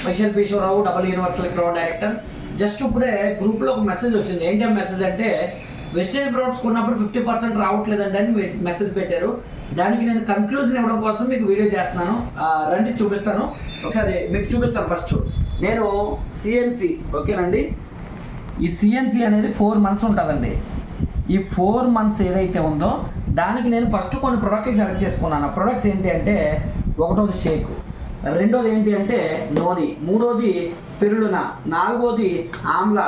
మైషల్ పీశ్వరరావు double universal crowd director. Just ఇప్పుడే గ్రూప్లో ఒక మెసేజ్ వచ్చింది. ఏంటి ఆ మెసేజ్ అంటే వెస్టేజ్ ప్రొడక్ట్స్ కొన్నప్పుడు 50% రావట్లేదండి అని మెసేజ్ పెట్టారు. దానికి నేను కన్క్లూజన్ ఇవ్వడం కోసం మీకు వీడియో చేస్తున్నాను. రండి చూపిస్తాను, ఒకసారి మీకు చూపిస్తాను. ఫస్ట్ నేను సిఎన్సి, ఓకేనండి, ఈ సిఎన్సి అనేది 4 months ఉంటుందండి. ఈ 4 months ఏదైతే ఉందో దానికి నేను ఫస్ట్ కొన్ని ప్రొడక్ట్లు సెలెక్ట్ చేసుకున్నాను. ఆ ప్రొడక్ట్స్ ఏంటి అంటే ఒకటోది షేక్, రెండోది ఏంటి అంటే నోని, మూడోది స్పిరులినా, నాలుగోది ఆమ్లా,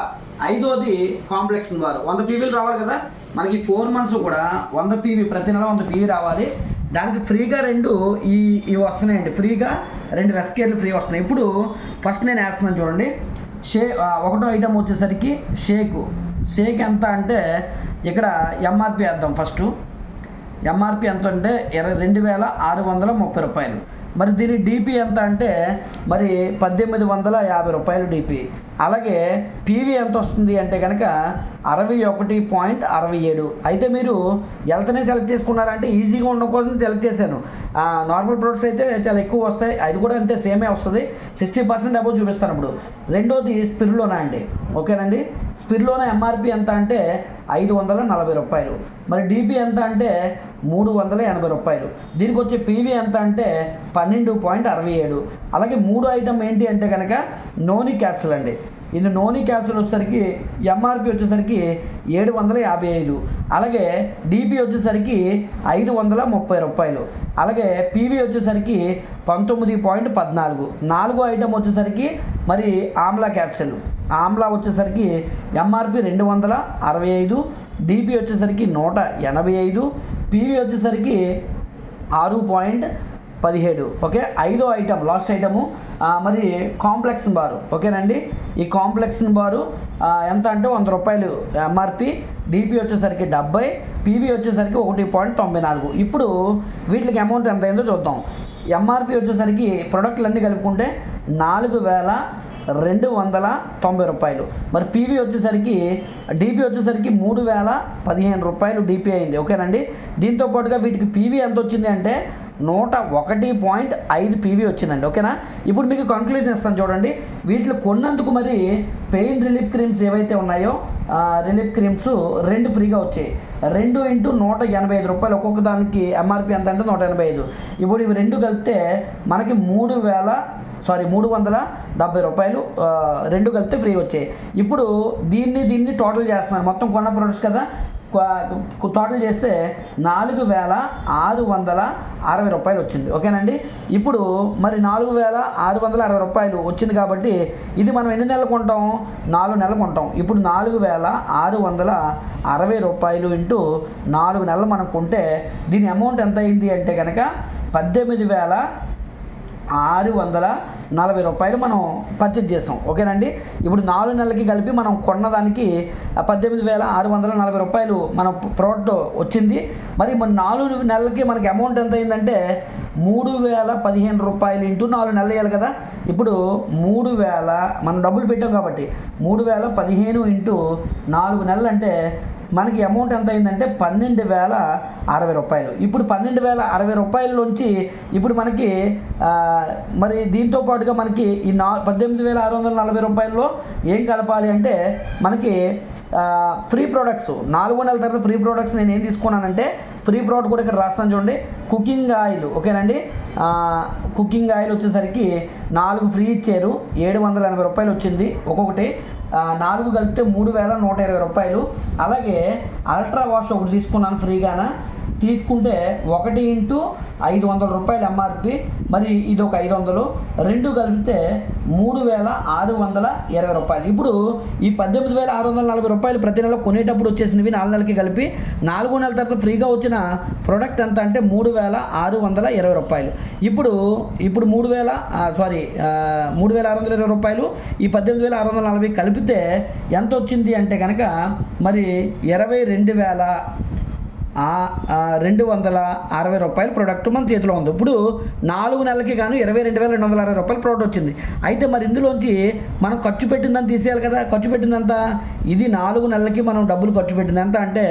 ఐదోది కాంప్లెక్స్ వారు. 100 PVలు రావాలి కదా మనకి 4 months కూడా 100 PV, ప్రతి నెల 100 PV రావాలి. దానికి ఫ్రీగా ఇవి వస్తున్నాయండి. ఫ్రీగా 2 వెస్కేర్లు ఫ్రీ వస్తున్నాయి. ఇప్పుడు ఫస్ట్ నేను వేస్తున్నాను చూడండి. ఒకటో ఐటమ్ వచ్చేసరికి షేక్ ఎంత అంటే ఇక్కడ ఎంఆర్పి వేద్దాం. ఫస్ట్ ఎంఆర్పి ఎంత అంటే 22,630 రూపాయలు. మరి దీని డిపి ఎంత అంటే మరి 1,850 రూపాయలు డిపి. అలాగే పీవీ ఎంత వస్తుంది అంటే కనుక 61.67. అయితే మీరు ఎల్తనే సెలెక్ట్ చేసుకున్నారంటే ఈజీగా ఉండడం కోసం సెలెక్ట్ చేశాను. నార్మల్ ప్రొడక్ట్స్ అయితే చాలా ఎక్కువ వస్తాయి, అది కూడా అంతే సేమే వస్తుంది. 60% అబౌవ్ చూపిస్తాను. ఇప్పుడు రెండోది స్పిరులినా అండి, ఓకేనండి. స్పిరులినా ఎంఆర్పి ఎంత అంటే 540 రూపాయలు. మరి డిపి ఎంత అంటే 380 రూపాయలు. దీనికి వచ్చే పీవీ ఎంత అంటే 12.67. అలాగే మూడో ఐటమ్ ఏంటి అంటే కనుక నోని క్యాప్సూల్ అండి. ఇది నోని క్యాప్సూల్ వచ్చేసరికి ఎంఆర్పి వచ్చేసరికి 755. అలాగే డిపి వచ్చేసరికి 530 రూపాయలు. అలాగే పీవీ వచ్చేసరికి 19.14. నాలుగో ఐటమ్ వచ్చేసరికి మరి ఆమ్లా క్యాప్సూల్. ఆమ్లా వచ్చేసరికి ఎంఆర్పి 265, డిపి వచ్చేసరికి 185, పీవీ వచ్చేసరికి 6.17. ఓకే, ఐదో ఐటమ్ లాస్ట్ ఐటము మరి కాంప్లెక్స్ బారు, ఓకేనండి. ఈ కాంప్లెక్స్ బారు ఎంత అంటే 100 రూపాయలు ఎంఆర్పి, డిపి వచ్చేసరికి 70, పీవీ వచ్చేసరికి 1.94. ఇప్పుడు వీటికి అమౌంట్ ఎంత అయిందో చూద్దాం. ఎంఆర్పి వచ్చేసరికి ప్రొడక్ట్లు అన్నీ కలుపుకుంటే 4,290 రూపాయలు. మరి పీవీ వచ్చేసరికి డిపి వచ్చేసరికి 3,015 రూపాయలు డిపి అయింది, ఓకేనండి. దీంతో పాటుగా వీటికి పీవీ ఎంత వచ్చింది అంటే 101.5 పీవీ వచ్చిందండి, ఓకేనా. ఇప్పుడు మీకు కన్క్లూజన్ ఇస్తాను చూడండి. వీటిలో కొన్నందుకు మరి పెయిన్ రిలీఫ్ క్రీమ్స్ ఏవైతే ఉన్నాయో రిలీఫ్ క్రీమ్స్ 2 ఫ్రీగా వచ్చాయి. 2 × 185 రూపాయలు. ఒక్కొక్క దానికి ఎంఆర్పి ఎంత అంటే 185. ఇప్పుడు ఇవి 2 కలిపితే మనకి 370 రూపాయలు 2 కలిపితే ఫ్రీ వచ్చాయి. ఇప్పుడు దీన్ని టోటల్ చేస్తున్నాను. మొత్తం కొన్న ప్రొడక్ట్స్ కదా, టోటల్ చేస్తే 4,660 రూపాయలు వచ్చింది, ఓకేనండి. ఇప్పుడు మరి 4,660 రూపాయలు వచ్చింది కాబట్టి ఇది మనం ఎన్ని నెలలు కొంటాం? 4 నెలలు కొంటాం. ఇప్పుడు 4,660 రూపాయలు ఇంటూ 4 నెలలు మనం కొంటే దీని అమౌంట్ ఎంత అయింది అంటే కనుక 18,640 రూపాయలు మనం పర్చేజ్ చేసాం, ఓకేనండి. ఇప్పుడు 4 నెలలకి కలిపి మనం కొన్నదానికి 18,640 రూపాయలు మన ప్రోడక్ట్ వచ్చింది. మరి 4 నెలలకి మనకి అమౌంట్ ఎంత అయిందంటే 3,015 రూపాయలు ఇంటూ 4 నెలలు వేయాలి కదా. ఇప్పుడు 3,000 మనం డబ్బులు పెట్టాం కాబట్టి 3,015 ఇంటూ 4 నెలలు అంటే మనకి అమౌంట్ ఎంత అయిందంటే 12,060 రూపాయలు. ఇప్పుడు 12,060 రూపాయలలోంచి ఇప్పుడు మనకి మరి దీంతో పాటుగా మనకి ఈ 18,640 రూపాయల్లో ఏం కలపాలి అంటే మనకి ఫ్రీ ప్రోడక్ట్స్ 4 నెలల తర్వాత ఫ్రీ ప్రోడక్ట్స్ నేను ఏం తీసుకున్నానంటే ఫ్రీ ప్రోడక్ట్ కూడా ఇక్కడ రాస్తాను చూడండి. కుకింగ్ ఆయిల్, ఓకేనండి. కుకింగ్ ఆయిల్ వచ్చేసరికి 4 ఫ్రీ ఇచ్చారు, 780 రూపాయలు వచ్చింది ఒక్కొక్కటి. 4 కలిపితే 3,120 రూపాయలు. అలాగే అల్ట్రా వాష్ ఒకటి తీసుకున్నాను ఫ్రీగాన. తీసుకుంటే 1 × 500 రూపాయలు ఎంఆర్పి, మరి ఇది ఒక 500, 2 కలిపితే 3,620 రూపాయలు. ఇప్పుడు ఈ 18,640 రూపాయలు ప్రతి నెల కొనేటప్పుడు వచ్చేసినవి 4 నెలలకి కలిపి 4 నెలల తర్వాత ఫ్రీగా వచ్చిన ప్రోడక్ట్ ఎంత అంటే 3,620 రూపాయలు. ఇప్పుడు 3,620 రూపాయలు ఈ 18,640 కలిపితే ఎంత వచ్చింది అంటే కనుక మరి రూపాయల ప్రోడక్ట్ మన చేతిలో ఉంది. ఇప్పుడు 4 నెలలకి గాను 22,260 రూపాయల ప్రోడక్ట్ వచ్చింది. అయితే మరి ఇందులోంచి మనం ఖర్చు పెట్టిందని తీసేయాలి కదా. ఖర్చు పెట్టిందంత ఇది 4 నెలలకి మనం డబ్బులు ఖర్చు పెట్టింది ఎంత అంటే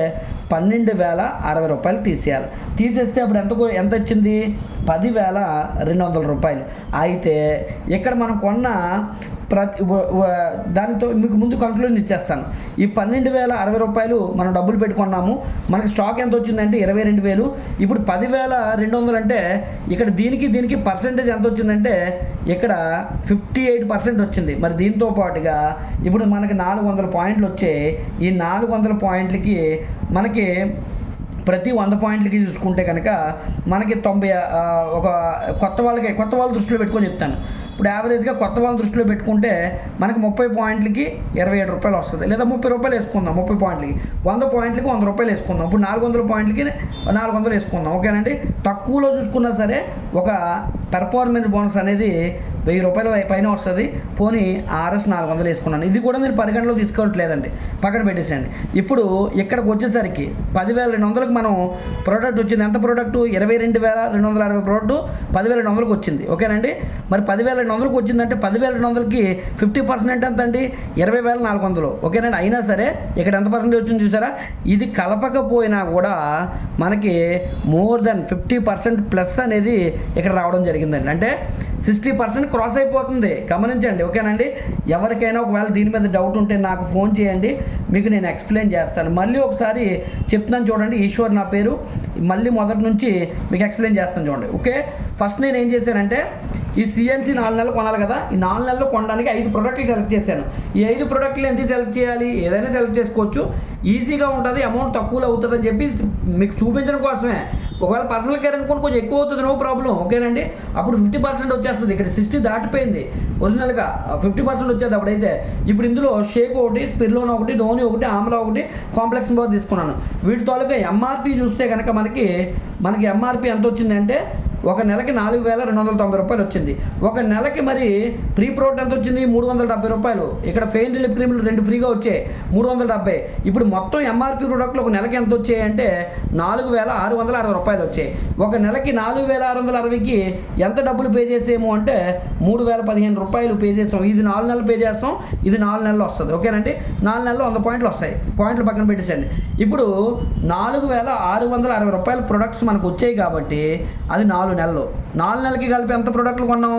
12,060 రూపాయలు తీసేయాలి. తీసేస్తే అప్పుడు ఎంత వచ్చింది? 10,200 రూపాయలు. అయితే ఇక్కడ మనం కొన్న దానితో మీకు ముందు కంక్లూజన్ ఇచ్చేస్తాను. ఈ 12,060 రూపాయలు మనం డబ్బులు పెట్టుకున్నాము. మనకి స్టాక్ ఎంత వచ్చిందంటే 22,000. ఇప్పుడు 10,200 అంటే ఇక్కడ దీనికి పర్సెంటేజ్ ఎంత వచ్చిందంటే ఇక్కడ 58% వచ్చింది. మరి దీంతో పాటుగా ఇప్పుడు మనకి 400 పాయింట్లు వచ్చాయి. ఈ 400 పాయింట్లకి మనకి ప్రతి 100 పాయింట్లకి చూసుకుంటే కనుక మనకి 90 ఒక కొత్త వాళ్ళ దృష్టిలో పెట్టుకొని చెప్తాను. ఇప్పుడు యావరేజ్గా కొత్త వాళ్ళ దృష్టిలో పెట్టుకుంటే మనకి 30 పాయింట్లకి 27 రూపాయలు వస్తుంది. లేదా 30 రూపాయలు వేసుకుందాం. 30 పాయింట్లకి 100 పాయింట్లకి 100 రూపాయలు వేసుకుందాం. ఇప్పుడు 400 పాయింట్లకి 400 వేసుకుందాం. ఓకేనండి. తక్కువలో చూసుకున్నా సరే ఒక పెర్ఫార్మెన్స్ బోనస్ అనేది 1000 రూపాయల పైన వస్తుంది. పోనీ RS 400 వేసుకున్నాను. ఇది కూడా నేను పరిగణలో తీసుకోవట్లేదండి, పక్కన పెట్టేసేయండి. ఇప్పుడు ఇక్కడికి వచ్చేసరికి 10,200కి మనం ప్రోడక్ట్ వచ్చింది. ఎంత ప్రోడక్ట్? 22,260 ప్రోడక్ట్ 10,200కి వచ్చింది. ఓకేనండి. మరి 10,200కి వచ్చిందంటే 10,200కి 50% ఎంత అండి? 20,400. ఓకేనండి. అయినా సరే ఇక్కడ ఎంత పర్సెంటేజ్ వచ్చింది చూసారా? ఇది కలపకపోయినా కూడా మనకి మోర్ దెన్ 50% ప్లస్ అనేది ఇక్కడ రావడం జరిగిందండి. అంటే 60% క్రాస్ అయిపోతుంది. గమనించండి. ఓకేనండి. ఎవరికైనా ఒకవేళ దీని మీద డౌట్ ఉంటే నాకు ఫోన్ చేయండి, మీకు నేను ఎక్స్ప్లెయిన్ చేస్తాను. మళ్ళీ ఒకసారి చెప్తున్నాను చూడండి. ఈశ్వర్ నా పేరు. మళ్ళీ మొదటి నుంచి మీకు ఎక్స్ప్లెయిన్ చేస్తాను చూడండి. ఓకే. ఫస్ట్ నేను ఏం చేశానంటే ఈ CNC 4 నెలలు కొనాలి కదా. ఈ 4 నెలలు కొనడానికి 5 ప్రోడక్ట్లు సెలెక్ట్ చేశాను. ఈ 5 ప్రోడక్ట్లు ఎంత సెలెక్ట్ చేయాలి? ఏదైనా సెలెక్ట్ చేసుకోవచ్చు. ఈజీగా ఉంటుంది, అమౌంట్ తక్కువలో అవుతుంది అని చెప్పి మీకు చూపించడం కోసమే. ఒకవేళ పర్సనల్ కేర్ అనుకోండి కొంచెం ఎక్కువ అవుతుంది, నో ప్రాబ్లం. ఓకేనండి. అప్పుడు 50% వచ్చేస్తుంది. ఇక్కడ 60 దాటిపోయింది. ఒరిజినల్గా 50% వచ్చేది అప్పుడైతే. ఇప్పుడు ఇందులో షేక్ ఒకటి, స్పిర్లోన్ ఒకటి, ధోని ఒకటి, ఆమ్లా ఒకటి, కాంప్లెక్స్ పవర్ తీసుకున్నాను. వీటి తాలూకా MRP చూస్తే కనుక మనకి MRP ఎంత వచ్చిందంటే ఒక నెలకి 4,290 రూపాయలు వచ్చింది. ఒక నెలకి మరి ప్రీ ప్రోడక్ట్ ఎంత వచ్చింది? 370 రూపాయలు. ఇక్కడ పెయిన్ రిలీఫ్ క్రీమ్లు 2 ఫ్రీగా వచ్చాయి, 370. ఇప్పుడు మొత్తం MRP ప్రోడక్ట్లు ఒక నెలకి ఎంత వచ్చాయి అంటే 4,660 రూపాయలు వచ్చాయి. ఒక నెలకి 4,660కి ఎంత డబ్బులు పే చేసేమో అంటే 3,015 రూపాయలు పే చేస్తాం. ఇది 4 నెలలు పే చేస్తాం, ఇది 4 నెలలు వస్తుంది. ఓకేనండి. 4 నెలలు 100 పాయింట్లు వస్తాయి. పాయింట్లు పక్కన పెట్టేసండి. ఇప్పుడు 4,660 రూపాయల ప్రొడక్ట్స్ మనకు వచ్చాయి కాబట్టి అది 4 నెలలు. 4 నెలలకి కలిపి ఎంత ప్రొడక్ట్లు కొన్నాం?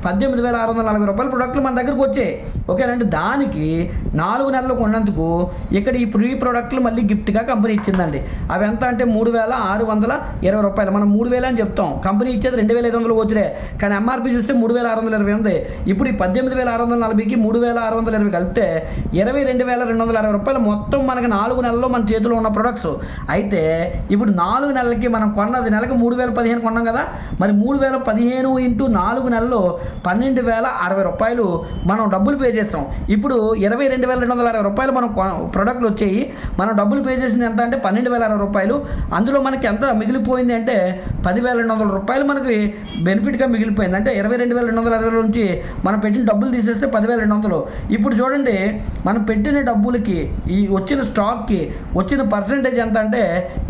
18,640 రూపాయల ప్రొడక్ట్లు మన దగ్గరకు వచ్చాయి. ఓకేనండి. దానికి 4 నెలలు కొన్నందుకు ఇక్కడ ఈ ప్రీ ప్రోడక్ట్లు మళ్ళీ గిఫ్ట్గా కంపెనీ ఇచ్చిందండి. అవి ఎంత అంటే 3,620 రూపాయలు. మనం 3,000 అని చెప్తాం, కంపెనీ ఇచ్చేది 2,500 వచ్చినాయి. కానీ MRP చూస్తే 3,620 ఉంది. ఇప్పుడు ఈ 18,640కి 3,620 కలిపితే 22,260 రూపాయలు మొత్తం మనకి 4 నెలల్లో మన చేతిలో ఉన్న ప్రొడక్ట్స్. అయితే ఇప్పుడు 4 నెలలకి మనం కొన్నది నెలకు 3,015 కొన్నాం కదా. మరి 3,015 ఇంటూ 4 నెలల్లో 12,060 రూపాయలు మనం డబ్బులు పే చేస్తాం. ఇప్పుడు 22,260 రూపాయలు మనం ప్రొడక్ట్లు వచ్చాయి. మనం డబ్బులు పే చేసింది ఎంత అంటే 12,060 రూపాయలు. అందులో మనకి ఎంత మిగిలిపోయింది అంటే 10,200 రూపాయలు మనకి బెనిఫిట్గా మిగిలిపోయింది. అంటే 22,260 నుంచి మనం పెట్టిన డబ్బులు తీసేస్తే 10,200. ఇప్పుడు చూడండి, మనం పెట్టిన డబ్బులకి ఈ వచ్చిన స్టాక్కి వచ్చిన పర్సెంటేజ్ ఎంత అంటే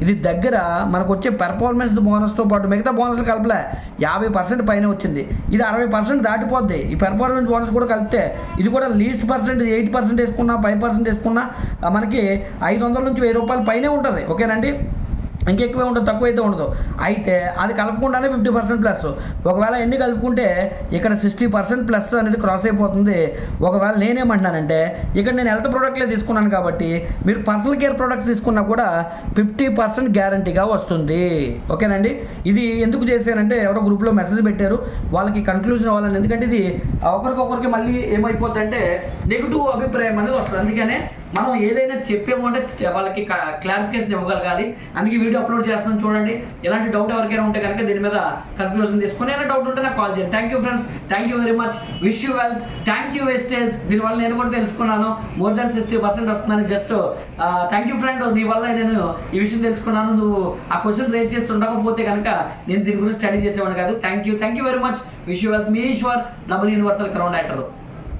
ఇది దగ్గర మనకు వచ్చే పెర్ఫార్మెన్స్ బోనస్తో పాటు మిగతా బోనస్లు కలపలే 50% పైన వచ్చింది. ఇది 60% దాటిపోద్ది. ఈ పెర్ఫార్మెన్స్ బోనస్ కూడా కలిపితే ఇది కూడా లీస్ట్ పర్సెంటేజ్ 8% వేసుకున్నా 5% వేసుకున్నా మనకి 500 నుంచి 1,000 రూపాయలు పైనే ఉంటుంది. ఓకేనండి. ఇంకెక్కువే ఉంటుంది, తక్కువ అయితే ఉండదు. అయితే అది కలుపుకుంటానే 50% ప్లస్. ఒకవేళ ఎన్ని కలుపుకుంటే ఇక్కడ 60% ప్లస్ అనేది క్రాస్ అయిపోతుంది. ఒకవేళ నేనేమంటున్నానంటే ఇక్కడ నేను హెల్త్ ప్రోడక్ట్లే తీసుకున్నాను కాబట్టి మీరు పర్సనల్ కేర్ ప్రోడక్ట్స్ తీసుకున్నా కూడా 50% గ్యారంటీగా వస్తుంది. ఓకేనండి. ఇది ఎందుకు చేశానంటే ఎవరో గ్రూప్లో మెసేజ్ పెట్టారు, వాళ్ళకి కన్క్లూజన్ అవ్వాలని. ఎందుకంటే ఇది ఒకరికొకరికి మళ్ళీ ఏమైపోద్దంటే నెగిటివ్ అభిప్రాయం అనేది వస్తుంది. అందుకనే మనం ఏదైనా చెప్పాము అంటే వాళ్ళకి క్లారిఫికేషన్ ఇవ్వగలగాలి. అందుకే వీడియో అప్లోడ్ చేస్తున్నాను చూడండి. ఎలాంటి డౌట్ ఎవరికైనా ఉంటే కనుక దీని మీద కన్క్లూజన్ తీసుకుని ఏమైనా డౌట్ ఉంటే నాకు కాల్ చేయండి. Thank you friends, thank you very much, wish you wealth, thank you wastage. దీనివల్ల నేను కూడా తెలుసుకున్నాను మోర్ దాన్ 60% వస్తుందని. జస్ట్ థ్యాంక్ యూ ఫ్రెండ్, నీ వల్ల నేను ఈ విషయం తెలుసుకున్నాను. నువ్వు ఆ క్వశ్చన్ రేజ్ చేసి ఉండకపోతే కనుక నేను దీని గురించి స్టడీ చేసేవాడు కాదు. Thank you very much, wish you wealth. మీ Eshwar, double universal crown actor.